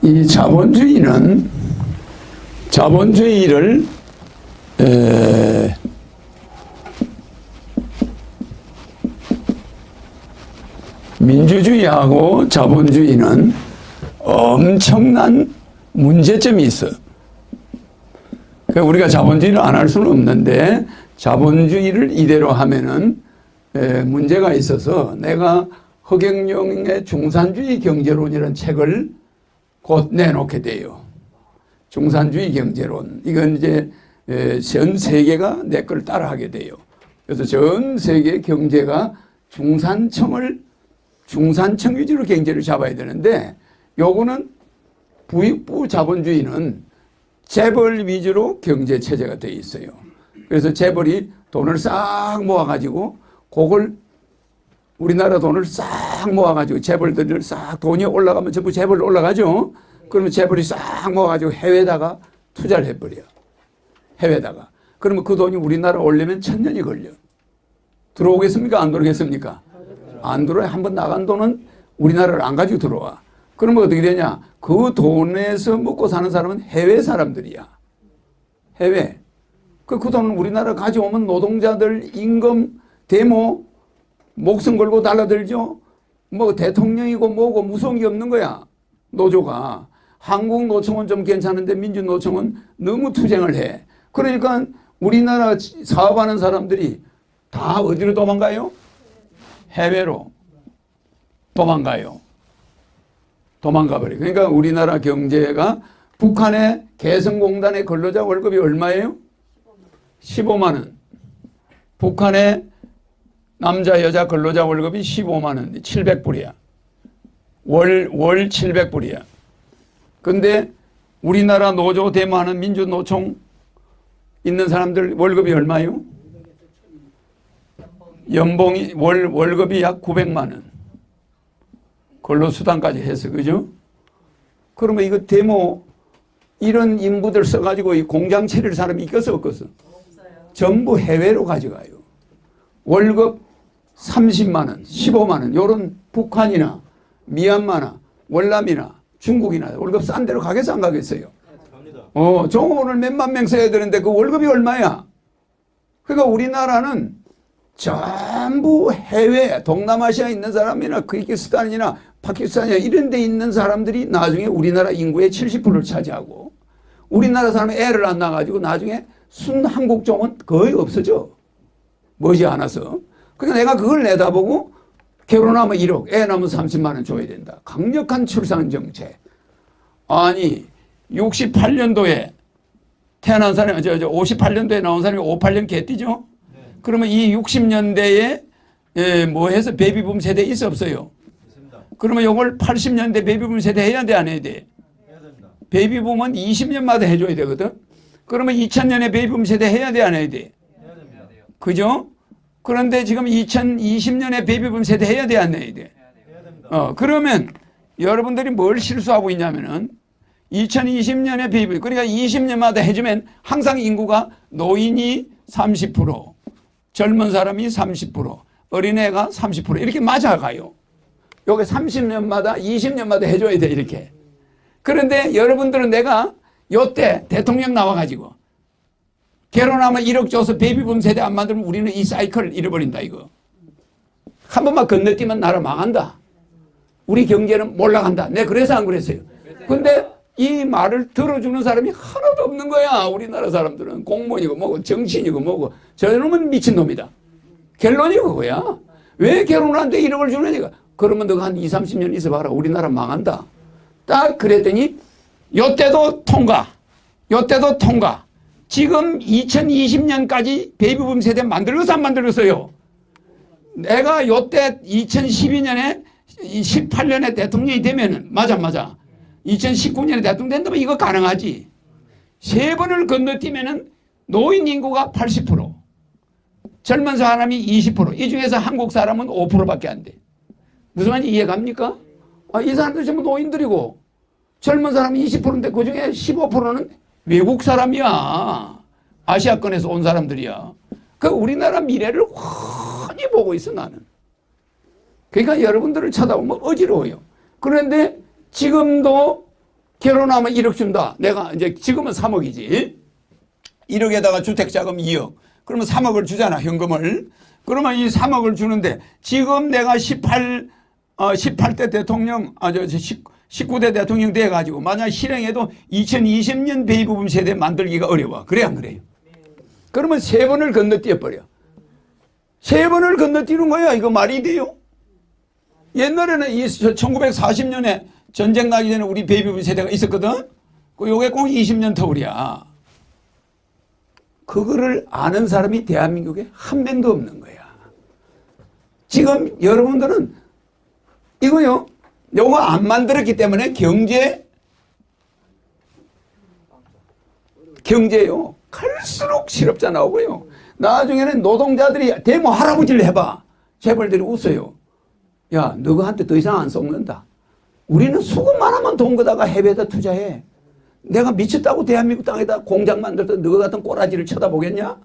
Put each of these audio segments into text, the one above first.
이 자본주의를 민주주의하고 자본주의는 엄청난 문제점이 있어. 그러니까 우리가 자본주의를 안 할 수는 없는데 자본주의를 이대로 하면은 문제가 있어서 내가 허경영의 중산주의 경제론이라는 책을 곧 내놓게 돼요. 중산주의 경제론. 이건 이제 전 세계가 내 걸 따라하게 돼요. 그래서 전 세계 경제가 중산층 위주로 경제를 잡아야 되는데 요거는 부익부 자본주의는 재벌 위주로 경제 체제가 되어 있어요. 그래서 재벌이 돈을 싹 모아가지고 그걸 우리나라 돈을 싹 모아가지고 재벌들을 싹 돈이 올라가면 전부 재벌 올라가죠. 그러면 재벌이 싹 모아가지고 해외에다가 투자를 해버려. 해외에다가. 그러면 그 돈이 우리나라 오려면 1000년이 걸려. 들어오겠습니까? 안 들어오겠습니까? 안 들어와요. 한번 나간 돈은 우리나라를 안 가지고 들어와. 그러면 어떻게 되냐? 그 돈에서 먹고 사는 사람은 해외 사람들이야. 해외. 그 돈은 우리나라 가져오면 노동자들 임금, 데모, 목숨 걸고 달라들죠? 뭐 대통령이고 뭐고 무서운 게 없는 거야. 노조가. 한국 노총은 좀 괜찮은데 민주노총은 너무 투쟁을 해. 그러니까 우리나라 사업하는 사람들이 다 어디로 도망가요? 해외로 도망가요. 도망가버려. 그러니까 우리나라 경제가 북한의 개성공단의 근로자 월급이 얼마예요? 15만 원. 북한의 남자 여자 근로자 월급이 15만 원, 700불이야. 월 700불이야. 근데 우리나라 노조 데모하는 민주노총 있는 사람들 월급이 얼마예요? 연봉이 월급이 약 900만 원. 근로수당까지 해서, 그죠? 그러면 이거 데모 이런 인부들 써가지고 이 공장 차릴 사람이 있겠어 없겠어? 전부 해외로 가져가요. 월급 30만 원, 15만 원 이런 북한이나 미얀마나 월남이나 중국이나 월급 싼 데로 가겠어 안 가겠어요? 종업원을 몇만 명 써야 되는데 그 월급이 얼마야? 그러니까 우리나라는 전부 해외 동남아시아에 있는 사람이나 키르기스탄이나 파키스탄이나 이런 데 있는 사람들이 나중에 우리나라 인구의 70%를 차지하고 우리나라 사람이 애를 안 낳아가지고 나중에 순한국종은 거의 없어져. 머지않아서. 그러니까 내가 그걸 내다보고 결혼하면 1억, 애 낳으면 30만 원 줘야 된다. 강력한 출산 정책. 아니 68년도에 태어난 사람이 58년도에 나온 사람이 58년 개띠죠. 그러면 이 60년대에 뭐 해서 베이비붐 세대 있어 없어요? 그러면 이걸 80년대 베이비붐 세대 해야 돼 안 해야 돼? 베이비붐은 20년마다 해줘야 되거든. 그러면 2000년에 베이비붐 세대 해야 돼 안 해야 돼? 그죠? 그런데 지금 2020년에 베이비붐 세대 해야 돼 안 해야 돼? 그러면 여러분들이 뭘 실수하고 있냐면은 2020년에 베이비붐 그러니까 20년마다 해주면 항상 인구가 노인이 30% 젊은 사람이 30% 어린애가 30% 이렇게 맞아가요. 요게 30년마다 20년마다 해줘야 돼 이렇게. 그런데 여러분들은 내가 요때 대통령 나와가지고 결혼하면 1억 줘서 베이비붐 세대 안 만들면 우리는 이 사이클을 잃어버린다 이거. 한 번만 건너뛰면 나라 망한다. 우리 경제는 몰락한다. 내가 그래서 안 그랬어요. 근데 이 말을 들어주는 사람이 하나도 없는 거야. 우리나라 사람들은 공무원이고 뭐고 정치인이고 뭐고 저놈은 미친놈이다. 결론이 그거야. 왜 결혼하는데 1억을 주느니까. 그러면 너가 한 20, 30년 있어봐라. 우리나라 망한다. 딱 그랬더니 요때도 통과. 요때도 통과. 지금 2020년까지 베이비붐 세대 만들었어 안 만들었어요? 내가 요때 2012년에 18년에 대통령이 되면은 맞아 2019년에 대통령 된다면 이거 가능하지. 3번을 건너뛰면은 노인 인구가 80% 젊은 사람이 20% 이 중에서 한국 사람은 5%밖에 안 돼. 무슨 말인지 이해갑니까? 이 사람들 전부 노인들이고 젊은 사람이 20%인데 그중에 15%는 외국 사람이야. 아시아권에서 온 사람들이야. 그 우리나라 미래를 훤히 보고 있어 나는. 그러니까 여러분들을 쳐다보면 어지러워요. 그런데 지금도 결혼하면 1억 준다. 내가 이제 지금은 3억이지. 1억에다가 주택자금 2억. 그러면 3억을 주잖아, 현금을. 그러면 이 3억을 주는데 지금 내가 18대 대통령, 19대 대통령 돼가지고 만약 실행해도 2020년 베이비붐 세대 만들기가 어려워. 그래 안 그래요? 그러면 3번을 건너뛰어버려. 3번을 건너뛰는 거야. 이거 말이 돼요? 옛날에는 1940년에 전쟁 나기 전에 우리 베이비붐 세대가 있었거든? 요게 꼭 20년 터울이야. 그거를 아는 사람이 대한민국에 한 명도 없는 거야. 지금 여러분들은 이거요. 요거 안 만들었기 때문에 경제요. 갈수록 실업자 나오고요. 나중에는 노동자들이 데모 할아버지를 해봐. 재벌들이 웃어요. 야, 너한테 더 이상 안 썩는다. 우리는 수급만 하면 돈 거다가 해외에다 투자해. 내가 미쳤다고 대한민국 땅에다 공장 만들던 너희 같은 꼬라지를 쳐다보겠냐?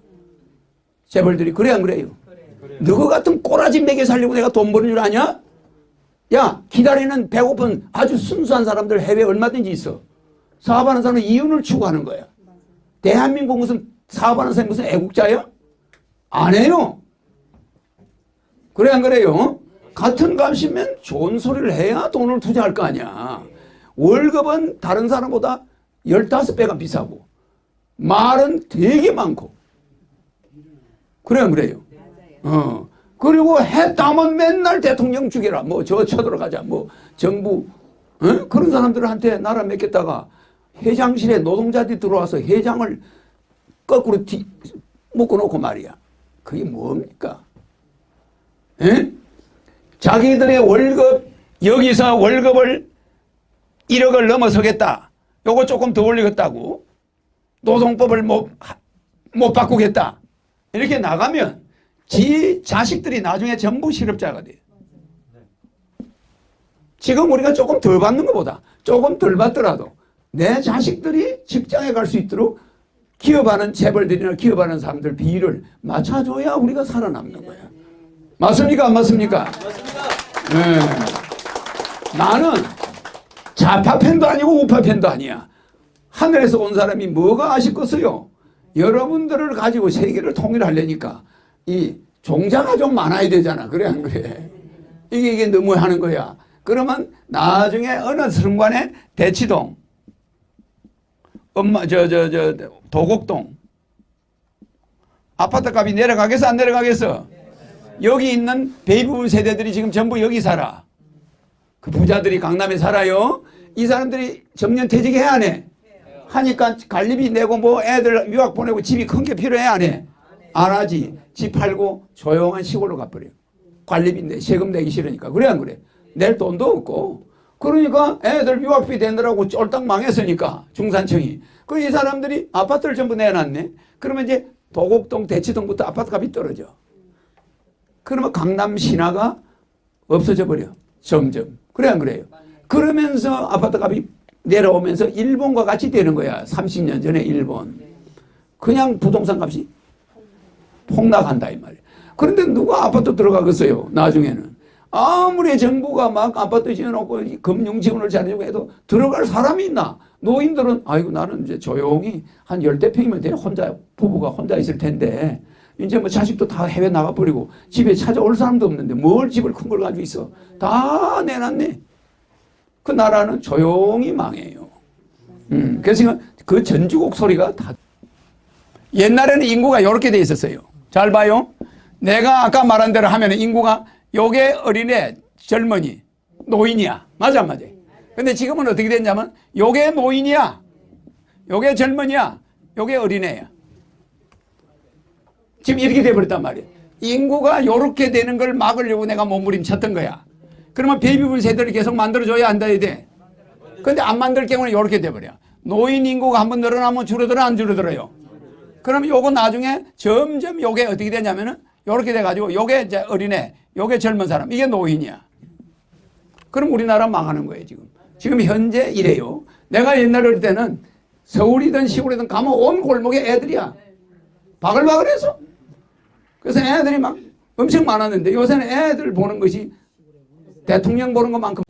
재벌들이 그래 안 그래요? 너희 같은 꼬라지 먹여 살려고 내가 돈 버는 줄 아냐? 야, 기다리는 배고픈 아주 순수한 사람들 해외에 얼마든지 있어. 사업하는 사람은 이윤을 추구하는 거야. 대한민국 무슨 사업하는 사람이 무슨 애국자야? 안 해요. 그래 안 그래요? 같은 값이면 좋은 소리를 해야 돈을 투자할 거 아니야. 월급은 다른 사람보다 15배가 비싸고 말은 되게 많고 그래 안 그래요? 그리고 했다면 맨날 대통령 죽여라. 뭐 저 쳐들어가자. 뭐 정부 그런 사람들한테 나라 맡겼다가 회장실에 노동자들이 들어와서 회장을 거꾸로 묶어놓고 말이야. 그게 뭡니까? 에? 자기들의 월급 여기서 월급을 1억을 넘어서겠다. 요거 조금 더 올리겠다고. 노동법을 못 바꾸겠다. 이렇게 나가면 지 자식들이 나중에 전부 실업자가 돼요. 지금 우리가 조금 덜 받는 것보다 조금 덜 받더라도 내 자식들이 직장에 갈 수 있도록 기업하는 재벌들이나 기업하는 사람들 비율을 맞춰줘야 우리가 살아남는 거야. 맞습니까? 안 맞습니까? 맞습니다. 네. 나는 좌파편도 아니고 우파편도 아니야. 하늘에서 온 사람이 뭐가 아쉽겠어요? 여러분들을 가지고 세계를 통일하려니까 이 종자가 좀 많아야 되잖아. 그래 안 그래? 이게 너무 하는 거야. 그러면 나중에 어느 순간에 대치동, 도곡동 아파트 값이 내려가겠어 안 내려가겠어? 여기 있는 베이비붐 세대들이 지금 전부 여기 살아. 그 부자들이 강남에 살아요. 이 사람들이 정년 퇴직해야 안 해? 하니까 관리비 내고 뭐 애들 유학 보내고 집이 큰 게 필요해 안 해? 안 하지. 집 팔고 조용한 시골로 가버려. 관리비 내 세금 내기 싫으니까. 그래 안 그래? 낼 돈도 없고. 그러니까 애들 유학비 대느라고 쫄딱 망했으니까 중산층이. 그 이 사람들이 아파트를 전부 내놨네. 그러면 이제 도곡동 대치동부터 아파트 값이 떨어져. 그러면 강남 신화가 없어져 버려. 점점. 그래 안 그래요? 그러면서 아파트 값이 내려오면서 일본과 같이 되는 거야. 30년 전에 일본. 그냥 부동산 값이 폭락한다 이 말이야. 그런데 누가 아파트 들어가겠어요? 나중에는. 아무리 정부가 막 아파트 지어놓고 금융 지원을 잘해주고 해도 들어갈 사람이 있나? 노인들은 아이고 나는 이제 조용히 한 10대 평이면 돼. 혼자 부부가 혼자 있을 텐데 이제 뭐 자식도 다 해외 나가버리고 집에 찾아올 사람도 없는데 뭘 집을 큰 걸 가지고 있어. 다 내놨네. 그 나라는 조용히 망해요. 그래서 그 전주곡 소리가 다. 옛날에는 인구가 이렇게 돼 있었어요. 잘 봐요. 내가 아까 말한 대로 하면 인구가 요게 어린애, 젊은이, 노인이야. 맞아 안 맞아? 근데 지금은 어떻게 됐냐면 요게 노인이야. 요게 젊은이야. 요게 어린애야. 지금 이렇게 돼버렸단 말이에요. 인구가 요렇게 되는 걸 막으려고 내가 몸부림쳤던 거야. 그러면 베이비붐 세대를 계속 만들어줘야 안 돼. 근데 안 만들 경우는 요렇게 돼버려. 노인 인구가 한번 늘어나면 줄어들어 안 줄어들어요? 그럼 요거 나중에 점점 요게 어떻게 되냐면은 요렇게 돼가지고 요게 이제 어린애, 요게 젊은 사람, 이게 노인이야. 그럼 우리나라 망하는 거예요, 지금. 지금 현재 이래요. 내가 옛날 어릴 때는 서울이든 시골이든 가면 온 골목에 애들이야. 바글바글해서. 그래서 애들이 막 엄청 많았는데 요새는 애들 보는 것이 대통령 보는 것만큼